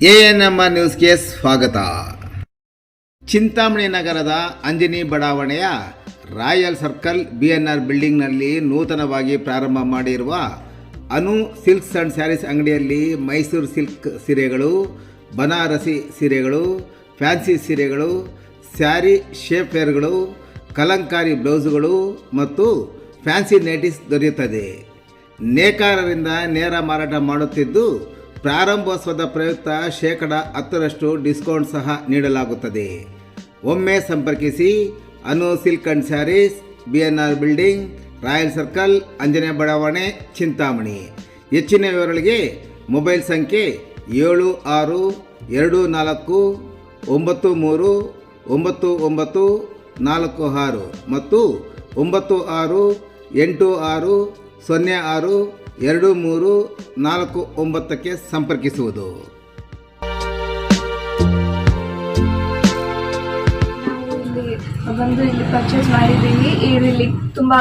ANMR ನ್ಯೂಸ್ಗೆ ಸ್ವಾಗತ. ಚಿಂತಾಮಣಿ ನಗರದ ಅಂಜನಿ ಬಡಾವಣೆಯ ರಾಯಲ್ ಸರ್ಕಲ್ ಬಿಎನ್ಆರ್ ಬಿಲ್ಡಿಂಗ್ನಲ್ಲಿ ನೂತನವಾಗಿ ಪ್ರಾರಂಭ ಮಾಡಿರುವ ಅನು ಸಿಲ್ಕ್ಸ್ ಆ್ಯಂಡ್ ಸ್ಯಾರೀಸ್ ಅಂಗಡಿಯಲ್ಲಿ ಮೈಸೂರು ಸಿಲ್ಕ್ ಸೀರೆಗಳು, ಬನಾರಸಿ ಸೀರೆಗಳು, ಫ್ಯಾನ್ಸಿ ಸೀರೆಗಳು, ಸ್ಯಾರಿ ಶೇಪ್ವೇರ್ಗಳು, ಕಲಂಕಾರಿ ಬ್ಲೌಸುಗಳು ಮತ್ತು ಫ್ಯಾನ್ಸಿ ನೈಟೀಸ್ ದೊರೆಯುತ್ತದೆ. ನೇಕಾರರಿಂದ ನೇರ ಮಾರಾಟ ಮಾಡುತ್ತಿದ್ದು ಪ್ರಾರಂಭೋತ್ಸವದ ಪ್ರಯುಕ್ತ 10% ಡಿಸ್ಕೌಂಟ್ ಸಹ ನೀಡಲಾಗುತ್ತದೆ. ಒಮ್ಮೆ ಸಂಪರ್ಕಿಸಿ Anu silk and sarees, BNR building, royal circle, ಅಂಜನೇ ಬಡಾವಣೆ, ಚಿಂತಾಮಣಿ. ಹೆಚ್ಚಿನ ವಿವರಗಳಿಗೆ ಮೊಬೈಲ್ ಸಂಖ್ಯೆ 7694939946 ಮತ್ತು 9686062349ಕ್ಕೆ ಸಂಪರ್ಕಿಸುವುದು. ಇಲ್ಲಿ ಪರ್ಚೇಸ್ ಮಾಡಿದ್ದೀವಿ. ಇಲ್ಲಿ ತುಂಬ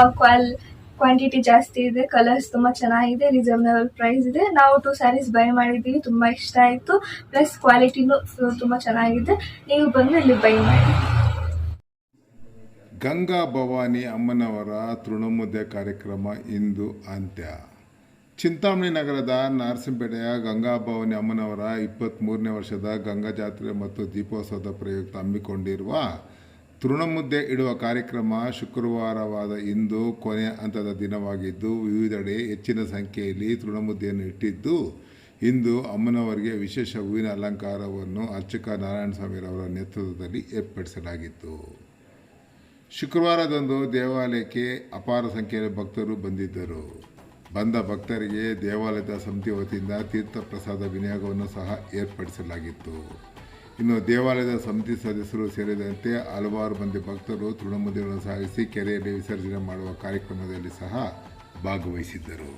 ಕ್ವಾಂಟಿಟಿ ಜಾಸ್ತಿ ಇದೆ, ಕಲರ್ಸ್ ತುಂಬ ಚೆನ್ನಾಗಿದೆ, ರೀಸನಬಲ್ ಪ್ರೈಸ್ ಇದೆ. ನಾವು 2 ಸ್ಯಾರೀಸ್ ಬೈ ಮಾಡಿದ್ದೀವಿ, ತುಂಬ ಇಷ್ಟ ಆಯಿತು. ಪ್ಲಸ್ ಕ್ವಾಲಿಟಿನೂ ತುಂಬ ಚೆನ್ನಾಗಿದೆ. ನೀವು ಬಂದು ಇಲ್ಲಿ ಬೈ ಮಾಡಿ. ಗಂಗಾ ಭವಾನಿ ಅಮ್ಮನವರ ತೃಣಮುದ್ದೆ ಕಾರ್ಯಕ್ರಮ ಇಂದು ಅಂತ್ಯ. ಚಿಂತಾಮಣಿ ನಗರದ ನರಸಿಂಹಪೇಟೆಯ ಗಂಗಾ ಭವಾನಿ ಅಮ್ಮನವರ 23ನೇ ವರ್ಷದ ಗಂಗಾ ಜಾತ್ರೆ ಮತ್ತು ದೀಪೋತ್ಸವದ ಪ್ರಯುಕ್ತ ಹಮ್ಮಿಕೊಂಡಿರುವ ತೃಣಮುದ್ದೆ ಇಡುವ ಕಾರ್ಯಕ್ರಮ ಶುಕ್ರವಾರವಾದ ಇಂದು ಕೊನೆಯ ಹಂತದ ದಿನವಾಗಿದ್ದು, ವಿವಿಧೆಡೆ ಹೆಚ್ಚಿನ ಸಂಖ್ಯೆಯಲ್ಲಿ ತೃಣಮುದ್ದೆಯನ್ನು ಇಟ್ಟಿದ್ದು, ಇಂದು ಅಮ್ಮನವರಿಗೆ ವಿಶೇಷ ಹೂವಿನ ಅಲಂಕಾರವನ್ನು ಅರ್ಚಕ ನಾರಾಯಣಸ್ವಾಮಿರವರ ನೇತೃತ್ವದಲ್ಲಿ ಏರ್ಪಡಿಸಲಾಗಿತ್ತು. ಶುಕ್ರವಾರದಂದು ದೇವಾಲಯಕ್ಕೆ ಅಪಾರ ಸಂಖ್ಯೆಯಲ್ಲಿ ಭಕ್ತರು ಬಂದಿದ್ದರು. ಬಂದ ಭಕ್ತರಿಗೆ ದೇವಾಲಯದ ಸಮಿತಿ ವತಿಯಿಂದ ತೀರ್ಥ ಪ್ರಸಾದ ವಿನಿಯೋಗವನ್ನು ಸಹ ಏರ್ಪಡಿಸಲಾಗಿತ್ತು. ಇನ್ನು ದೇವಾಲಯದ ಸಮಿತಿ ಸದಸ್ಯರು ಸೇರಿದಂತೆ ಹಲವಾರು ಮಂದಿ ಭಕ್ತರು ತೃಣಮುದ್ದೆಗಳನ್ನು ಸಾಗಿಸಿ ಕೆರೆಯಲ್ಲಿ ವಿಸರ್ಜನೆ ಮಾಡುವ ಕಾರ್ಯಕ್ರಮದಲ್ಲಿ ಸಹ ಭಾಗವಹಿಸಿದ್ದರು.